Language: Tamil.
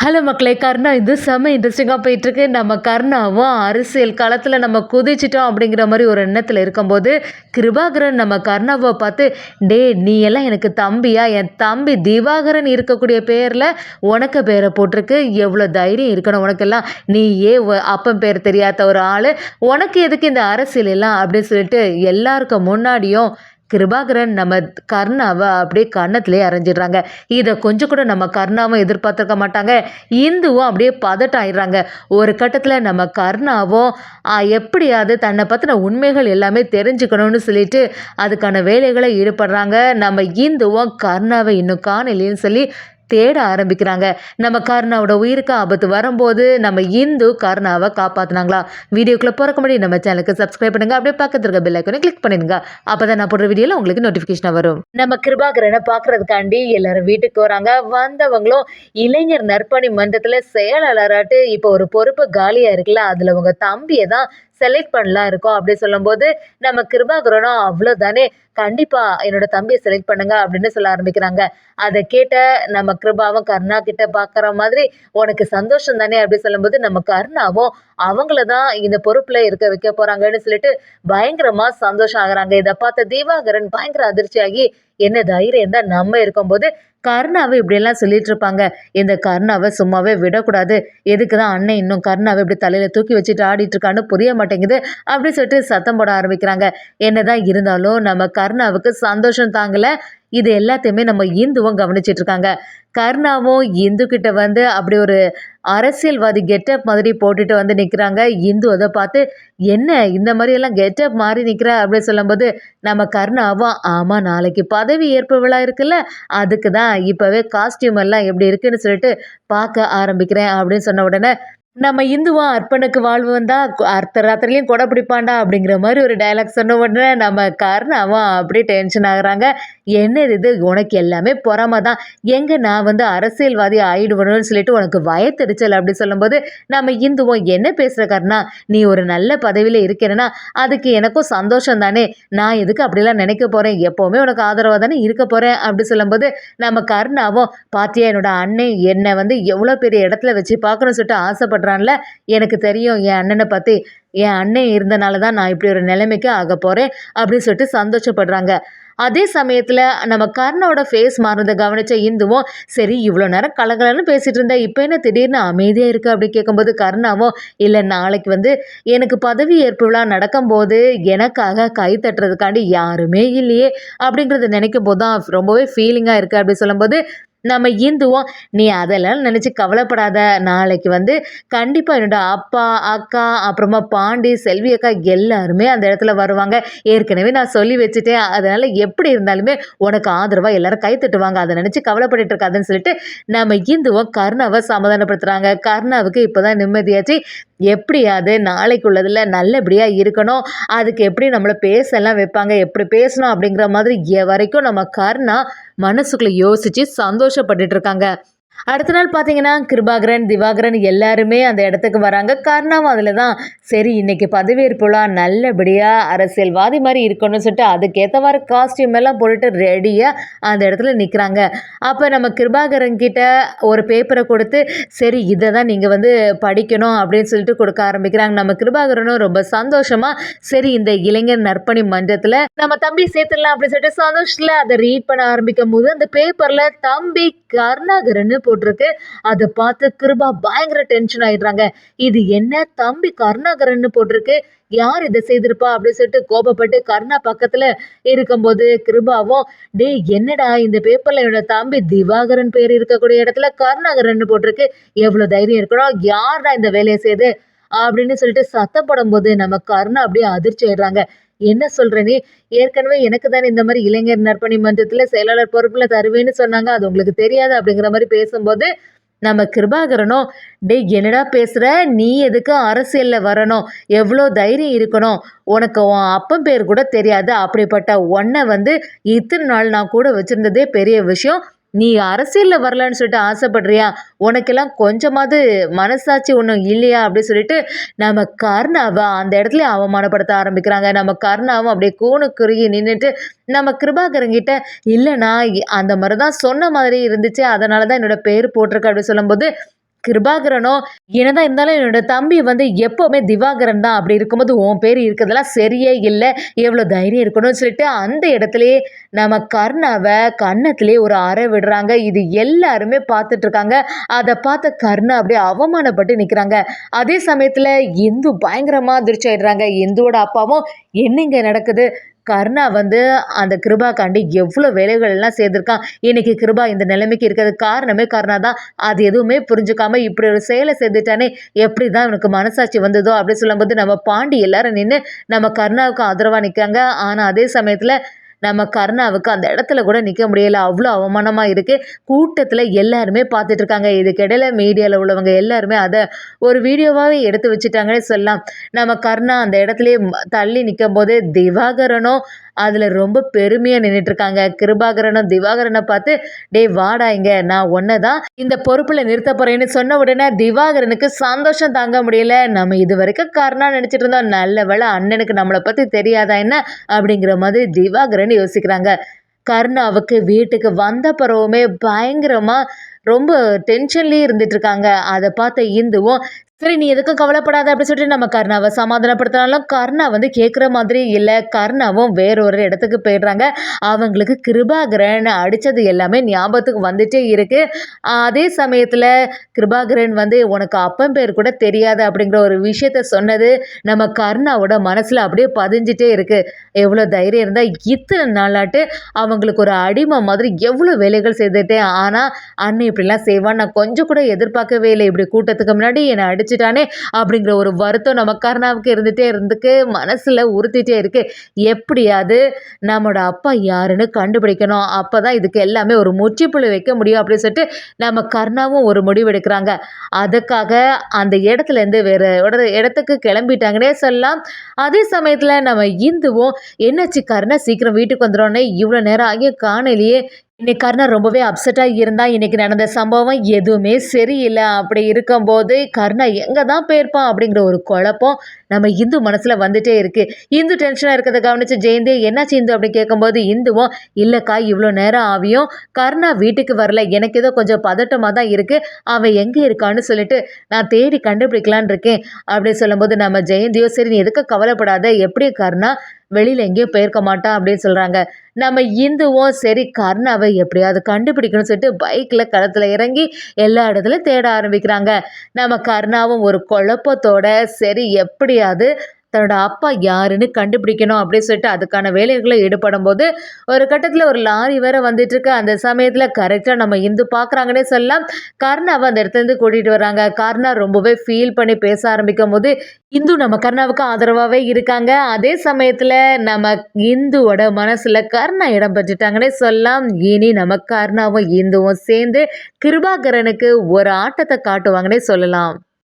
ஹலோ மக்களே! கர்ணா இது செம்ம இன்ட்ரெஸ்டிங்கா போயிட்டுருக்கு. நம்ம கர்ணாவும் அரசியல் களத்தில நம்ம குதிச்சுட்டோம் அப்படிங்கிற மாரி ஒரு எண்ணத்தில இருக்கும்போது, கிருபாகரன் நம்ம கர்ணாவ பார்த்து, "டேய் நீ எல்லாம் எனக்கு தம்பியா? என் தம்பி திவாகரன் இருக்கக்கூடிய பேர்ல உனக்கு பேர போட்டிருக்கு. எவ்வளோ தைரியம் இருக்கணும் உனக்கெல்லாம். நீ ஏன் அப்பன் பேர் தெரியாத ஒரு ஆளு. உனக்கு எதுக்கு இந்த அரசியல் எல்லாம்?" அப்படின்னு சொல்லிட்டு எல்லாருக்கு முன்னாடியும் கிருபாகரன் நம்ம கர்ணாவ அப்படியே கன்னத்திலேயே அறைஞ்சிடுறாங்க. இத கொஞ்சம் கூட நம்ம கர்ணாவும் எதிர்பார்த்திருக்க மாட்டாங்க. இந்துவும் அப்படியே பதட்டம் ஆயிடுறாங்க. ஒரு கட்டத்தில நம்ம கர்ணாவும் எப்படியாவது தன்னை பத்தின உண்மைகள் எல்லாமே தெரிஞ்சுக்கணும்னு சொல்லிட்டு, அதுக்கான வேலைகள ஈடுபடுறாங்க. நம்ம இந்துவும் கர்ணாவ இன்னும் காணலையேன்னு சொல்லி தேட ஆரம்பிக்கிறாங்க. நம்ம கர்ணாவோட உயிருக்கு ஆபத்து வரும்போது, நம்ம இந்து கர்ணாவ காப்பாத்துனாங்களா? வீடியோக்குள்ள போறதுக்கு முன்னாடி நம்ம சேனலுக்கு சப்ஸ்கிரைப் பண்ணுங்க. அப்படியே பக்கத்துல இருக்க பெல் ஐகானை கிளிக் பண்ணிடுங்க. அப்பதான் நான் போடுற வீடியோல உங்களுக்கு நோட்டிஃபிகேஷனா வரும். நம்ம கிருபாகரனை பார்க்கறதுக்காண்டி எல்லாரும் வீட்டுக்கு வராங்க. வந்தவங்களும் இளைஞர் நற்பணி மன்றத்துல செயலாளராட்டு இப்போ ஒரு பொறுப்பு காலியா இருக்குல்ல, அதுல உங்க தம்பிய தான் செலக்ட் பண்ணலாம் இருக்கோம் அப்படி சொல்லும்போது, நம்ம கிருபாகரனும் அவ்வளோதானே, கண்டிப்பா என்னோட தம்பிய செலக்ட் பண்ணுங்க அப்படின்னு சொல்ல ஆரம்பிக்கிறாங்க. அத கேட்ட நம்ம கிருபாவும் கருணா கிட்ட பார்க்குற மாதிரி, "உனக்கு சந்தோஷம் தானே?" அப்படி சொல்லும்போது, நம்ம கருணாவும் அவங்கள தான் இந்த பொறுப்புல இருக்க வைக்க போறாங்கன்னு சொல்லிட்டு பயங்கரமா சந்தோஷம் ஆகுறாங்க. இத பார்த்த திவாகரன் பயங்கர அதிர்ச்சியாகி, "என்ன தைரியம் தான் நம்ம இருக்கும்போது கருணாவ இப்படியெல்லாம் சொல்லிட்டு இருப்பாங்க. இந்த கருணாவ சும்மாவே விடக்கூடாது. எதுக்கு தான் அண்ணன் இன்னும் கருணாவ இப்படி தலையில தூக்கி வச்சுட்டு ஆடிட்டு இருக்கான்னு புரிய மாட்டேங்குது." அப்படின்னு சொல்லிட்டு சத்தம் போட ஆரம்பிக்கிறாங்க. என்னதான் இருந்தாலும் நம்ம கருணாவுக்கு சந்தோஷம் தாங்கல. இது எல்லாத்தையுமே நம்ம இந்துவும் கவனிச்சிட்டு இருக்காங்க. கருணாவும் இந்து கிட்ட வந்து அப்படி ஒரு அரசியல்வாதி கெட்டப் மாதிரி போட்டுட்டு வந்து நிக்கிறாங்க. இந்து அத பார்த்து, "என்ன இந்த மாரியெல்லாம் கெட்டப் மாறி நிக்கிற?" அப்படின்னு சொல்லும்போது, நம்ம கருணாவும், "ஆமா நாளைக்கு பதவி ஏற்பு விழா இருக்குல்ல, அதுக்கு தான் இப்பவே காஸ்டியூம் எல்லாம் எப்படி இருக்குன்னு சொல்லிட்டு பார்க்க ஆரம்பிக்கிறேன்." அப்படின்னு சொன்ன உடனே, நம்ம இந்துவா "அர்ப்பனுக்கு வாழ்வு வந்தா அர்த்த ராத்திரிலயும் கொடை பிடிப்பான்டா" அப்படிங்கிற மாரி ஒரு டயலாக் சொன்ன உடனே நம்ம கருணாவும் அப்படியே டென்ஷன் ஆகுறாங்க. "என்னது இது? உனக்கு எல்லாமே பொறாம தான். எங்க நான் வந்து அரசியல்வாதி ஆயிடுவேணும்னு சொல்லிட்டு உனக்கு வயத்தெரிச்சல்." அப்படி சொல்லும்போது, நம்ம இந்துவும், "என்ன பேசுற கருணா? நீ ஒரு நல்ல பதவியில இருக்கிறேன்னா, அதுக்கு எனக்கும் சந்தோஷம் தானே. நான் எதுக்கு அப்படிலாம் நினைக்க போறேன்? எப்பவுமே உனக்கு ஆதரவா தானே இருக்க போறேன்." அப்படி சொல்லும்போது, நம்ம கருணாவும், "பாத்தியா என்னோட அண்ணன் என்னை வந்து எவ்வளோ பெரிய இடத்துல வச்சு பார்க்கணும்னு சொல்லிட்டு ஆசைப்படுறான்ல. எனக்கு தெரியும் என் அண்ணனை பத்தி. என் அண்ணன் இருந்தனால தான் நான் இப்படி ஒரு நிலைமைக்கு ஆகப் போறேன்." அப்படின்னு சொல்லிட்டு சந்தோஷப்படுறாங்க. அதே சமயத்துல நம்ம கர்ணோட ஃபேஸ் மாறுனத கவனிச்ச இந்துவும், "சரி இவ்வளோ நேரம் கலகலன்னு பேசிட்டு இருந்த, இப்ப என்ன திடீர்னு அமைதியா இருக்க?" அப்படி கேட்கும்போது கருணாவும், "இல்ல நாளைக்கு வந்து எனக்கு பதவி ஏற்பு விழா நடக்கும்போது எனக்காக கை தட்டுறதுக்காண்டி யாருமே இல்லையே அப்படிங்கிறத நினைக்கும்போது தான் ரொம்பவே ஃபீலிங்கா இருக்கு." அப்படி சொல்லும்போது, நம்ம இந்துவும், "நீ அதெல்லாம் நினைச்சு கவலைப்படாத. நாளைக்கு வந்து கண்டிப்பா என்னோட அப்பா, அக்கா, அப்புறமா பாண்டி, செல்வி அக்கா எல்லாருமே அந்த இடத்துல வருவாங்க. ஏற்கனவே நான் சொல்லி வச்சுட்டேன். அதனால எப்படி இருந்தாலுமே உனக்கு ஆதரவா எல்லாரும் கை தட்டுவாங்க. அத நினைச்சு கவலைப்பட்டுட்டு இருக்காதன்னு" சொல்லிட்டு நம்ம இந்துவும் கருணாவ சமாதானப்படுத்துறாங்க. கருணாவுக்கு இப்பதான் நிம்மதியாச்சு. எப்படியாவது நாளைக்கு உள்ளதுல நல்லபடியா இருக்கணும். அதுக்கு எப்படி நம்மள பேசலாம் வைப்பாங்க, எப்படி பேசணும் அப்படிங்கிற மாதிரி வரைக்கும் நம்ம கருணா மனசுக்குள்ள யோசிச்சு சந்தோஷப்பட்டுட்டு இருக்காங்க. அடுத்த நாள் பார்த்தீங்கன்னா, கிருபாகரன், திவாகரன் எல்லாருமே அந்த இடத்துக்கு வராங்க. கருணாவும் அதில தான். சரி இன்னைக்கு பதவியேற்பு விழா நல்லபடியா அரசியல்வாதி மாரி இருக்கணும்னு சொல்லிட்டு, அதுக்கேத்தவாறு காஸ்டியூம் எல்லாம் போட்டுட்டு ரெடியா அந்த இடத்துல நிக்கிறாங்க. அப்ப நம்ம கிருபாகரன் கிட்ட ஒரு பேப்பர குடுத்து, "சரி இத தான் நீங்க வந்து படிக்கணும்." அப்படின்னு சொல்லிட்டு குடுக்க ஆரம்பிக்கிறாங்க. நம்ம கிருபாகரனும் ரொம்ப சந்தோஷமா, சரி இந்த இளைஞர் நற்பணி மன்றத்துல நம்ம தம்பிய சேர்த்துடலாம் அப்படின்னு சொல்லிட்டு சந்தோஷத்துல அத ரீட் பண்ண ஆரம்பிக்கும்போது, அந்த பேப்பர்ல தம்பி கருணாகரன்னு போட்டிருக்கு. அத பார்த்து கிருபா பயங்கர டென்ஷன் ஆயிடுறாங்க. இது என்ன தம்பி கருணாகரன்னு போட்டிருக்கு? யார் இத செய்திருப்பா? அப்படின்னு சொல்லிட்டு கோபப்பட்டு கருணா பக்கத்துல இருக்கும்போது கிருபாவும், "டேய் என்னடா இந்த பேப்பர்ல என்னோட தம்பி திவாகரன் பேர் இருக்கக்கூடிய இடத்துல கருணாகரன்னு போட்டிருக்கு. எவ்வளவு தைரியம் இருக்கணும்? யார்டா இந்த வேலைய செய்து?" அப்படின்னு சொல்லிட்டு சத்தம் போடும்போது நம்ம கருணா அப்படியே அதிர்ச்சி ஆயிடுறாங்க. "என்ன சொல்ற நீ? ஏற்கனவே எனக்கு தானே இந்த மாரி இளைஞர் நற்பணி மன்றத்துல செயலாளர் பொறுப்புல தருவேன்னு சொன்னாங்க. அது உங்களுக்கு தெரியாது." அப்படிங்கிற மாரி பேசும்போது, நம்ம கிருபாகரனும், "டேய் என்னடா பேசுற? நீ எதுக்கு அரசியல்ல வரணும்? எவ்ளோ தைரியம் இருக்கணும்? உனக்கு உன் அப்பன் பேர் கூட தெரியாது. அப்படிப்பட்ட உன்ன வந்து இத்தன நாள் நான் கூட வச்சிருந்ததே பெரிய விஷயம். நீ அரசியல்ல வரலான்னு சொல்லிட்டு ஆசைப்படுறியா? உனக்கெல்லாம் கொஞ்சமாவது மனசாட்சி ஒண்ணும் இல்லையா?" அப்படி சொல்லிட்டு நம்ம கருணாவ அந்த இடத்துலயே அவமானப்படுத்த ஆரம்பிக்கிறாங்க. நம்ம கருணாவும் அப்படியே கூனு குறுகி நின்னுட்டு நம்ம கிருபாகரன் கிட்ட, "இல்ல நான் அந்த மாரி தான் சொன்ன மாதிரி இருந்துச்சு. அதனால தான் என்னோட பேரு போட்டிருக்கு." அப்படி சொல்லும்போது, கிருபாகரனும், என்னதான் இருந்தாலும் என்னோட தம்பி எப்பவுமே திவாகரன் தான். அப்படி இருக்கும்போது உன் பேர் இருக்கிறதெல்லாம் சரியே இல்ல. எவ்வளோ தைரியம் இருக்கணும்னு சொல்லிட்டு அந்த இடத்திலேயே நம்ம கர்ணாவ கன்னத்திலேயே ஒரு அறை விடுறாங்க. இது எல்லாருமே பார்த்துட்டு இருக்காங்க. அத பார்த்த கர்ணா அப்படியே அவமானப்பட்டு நிக்கிறாங்க. அதே சமயத்துல இந்து பயங்கரமா அதிர்ச்சி ஆயிடுறாங்க. இந்துவோட அப்பாவும் என்னங்க நடக்குது? கர்ணா அந்த கிருபாக்காண்டி எவ்வளோ வேலைகள் எல்லாம் செய்திருக்கான். இன்னைக்கு கிருபா இந்த நிலைமைக்கு இருக்கிறதுக்கு காரணமே கர்ணா தான். அது எதுவுமே புரிஞ்சுக்காம இப்படி ஒரு செயலை செஞ்சுட்டானே, எப்படி தான் இவனுக்கு மனசாட்சி வந்ததோ அப்படின்னு சொல்லும்போது நம்ம பாண்டி எல்லாரும் நின்று நம்ம கர்ணாவுக்கு ஆதரவா நிற்காங்க. ஆனா அதே சமயத்துல நம்ம கர்ணாவுக்கு அந்த இடத்துல கூட நிக்க முடியல. அவ்வளோ அவமானமா இருக்கு. கூட்டத்துல எல்லாருமே பார்த்துட்டு இருக்காங்க. இதுக்கிடையில மீடியால உள்ளவங்க எல்லாருமே அத ஒரு வீடியோவாவே எடுத்து வச்சுட்டாங்கன்னே சொல்லலாம். நம்ம கர்ணா அந்த இடத்துலயே தள்ளி நிக்கும்போது திவாகரனும் அதுல ரொம்ப பெருமையா நின்னுட்டு இருக்காங்க. கிருபாகரனும் திவாகரனை பார்த்து, டேய் வாடா இங்க, நான் ஒன்ன தான் இந்த பொறுப்புல நிறுத்த போறேன்னு சொன்ன உடனே திவாகரனுக்கு சந்தோஷம் தாங்க முடியல. நம்ம இது வரைக்கும் கர்ணா நினைச்சிட்டு இருந்தோம், நல்ல வேளை அண்ணனுக்கு நம்மளை பத்தி தெரியாதா என்ன அப்படிங்கிற மாதிரி திவாகரன் யோசிக்கிறாங்க. கர்ணாவுக்கு வீட்டுக்கு வந்த பிறகுமே பயங்கரமா ரொம்ப டென்ஷன்லயே இருந்துட்டு இருக்காங்க. அதை பார்த்த இந்துவும், சரி நீ எதுக்கும் கவலைப்படாத அப்படின்னு சொல்லிட்டு நம்ம கர்ணாவை சமாதானப்படுத்தினாலும் கர்ணா கேட்குற மாதிரி இல்லை. கர்ணாவும் வேற ஒரு இடத்துக்கு போயிடுறாங்க. அவங்களுக்கு கிருபாகரன் அடித்தது எல்லாமே ஞாபகத்துக்கு வந்துட்டே இருக்கு. அதே சமயத்தில் கிருபாகரன் உனக்கு அப்பன் பேர் கூட தெரியாது அப்படிங்கிற ஒரு விஷயத்த சொன்னது நம்ம கர்ணாவோட மனசில் அப்படியே பதிஞ்சிட்டே இருக்கு. எவ்வளோ தைரியம் இருந்தால் இத்தனை நாளாட்டு அவங்களுக்கு ஒரு அடிமை மாதிரி எவ்வளோ வேலைகள் செய்துட்டேன். ஆனால் அண்ணன் இப்படிலாம் செய்வான் நான் கொஞ்சம் கூட எதிர்பார்க்கவே இல்லை. இப்படி கூட்டத்துக்கு முன்னாடி என்னை அடிச்சிட்டானே அப்படிங்கிற ஒரு வருத்தம் நம்ம கர்ணாவுக்கு இருந்துட்டே இருந்துக்கு மனசுல உறுத்திட்டே இருக்கு. எப்படியாவது நம்மளோட அப்பா யாருன்னு கண்டுபிடிக்கணும். அப்பதான் இதுக்கு எல்லாமே ஒரு முற்றுப்புள்ளி வைக்க முடியும் அப்படின்னு சொல்லிட்டு நம்ம கர்ணாவும் ஒரு முடிவு எடுக்கிறாங்க. அதுக்காக அந்த இடத்துல இருந்து வேற இடத்துக்கு கிளம்பிட்டாங்கன்னே சொல்லலாம். அதே சமயத்துல நம்ம இந்துவும் என்னாச்சு கர்ணா சீக்கிரம் வீட்டுக்கு வந்துடும்னே இவ்வளோ நேரம் ஆகியும் காணலையே. இன்னைக்கு கர்ணா ரொம்பவே அப்செட்டாக இருந்தா. இன்னைக்கு நடந்த சம்பவம் எதுவுமே சரியில்லை. அப்படி இருக்கும்போது கர்ணா எங்கே தான் போயிருப்பான் அப்படிங்கிற ஒரு குழப்பம் நம்ம இந்து மனசில் வந்துட்டே இருக்கு. இந்து டென்ஷனாக இருக்கிறத கவனிச்சு ஜெயந்தி என்னாச்சு இந்து அப்படி கேட்கும்போது இந்துவும், இல்லைக்கா இவ்வளோ நேரம் ஆகியும் கர்ணா வீட்டுக்கு வரல, எனக்கு ஏதோ கொஞ்சம் பதட்டமாக தான் இருக்கு, அவன் எங்கே இருக்கான்னு சொல்லிட்டு நான் தேடி கண்டுபிடிக்கலான் இருக்கேன் அப்படின்னு சொல்லும்போது நம்ம ஜெயந்தியோ, சரி நீ எதுக்கு கவலைப்படாத, எப்படி கர்ணா வெளியில் எங்கேயும் போயிருக்க மாட்டான் அப்படின்னு சொல்கிறாங்க. நம்ம இந்துவும் சரி கர்ணாவை எப்படியாவது கண்டுபிடிக்கணும்னு சொல்லிட்டு பைக்கில் களத்தில் இறங்கி எல்லா இடத்துலையும் தேட ஆரம்பிக்கிறாங்க. நம்ம கர்ணாவும் ஒரு குழப்பத்தோட சரி எப்படியாவது தன்னோட அப்பா யாருன்னு கண்டுபிடிக்கணும் அப்படின்னு சொல்லிட்டு அதுக்கான வேலைகளை ஈடுபடும் போது ஒரு கட்டத்தில் ஒரு லாரி வேற வந்துட்டு இருக்கு. அந்த சமயத்தில் கரெக்டாக நம்ம இந்து பார்க்குறாங்கன்னே சொல்லலாம். கர்ணாவை அந்த இடத்துலேருந்து கூட்டிகிட்டு வர்றாங்க. கர்ணா ரொம்பவே ஃபீல் பண்ணி பேச ஆரம்பிக்கும் போது இந்து நம்ம கர்ணாவுக்கு ஆதரவாகவே இருக்காங்க. அதே சமயத்தில் நம்ம இந்துவோட மனசில் கர்ணா இடம் பெற்றுட்டாங்கன்னே சொல்லலாம். இனி நம்ம கர்ணாவும் இந்துவும் சேர்ந்து கிருபாகரனுக்கு ஒரு ஆட்டத்தை காட்டுவாங்கன்னே சொல்லலாம்.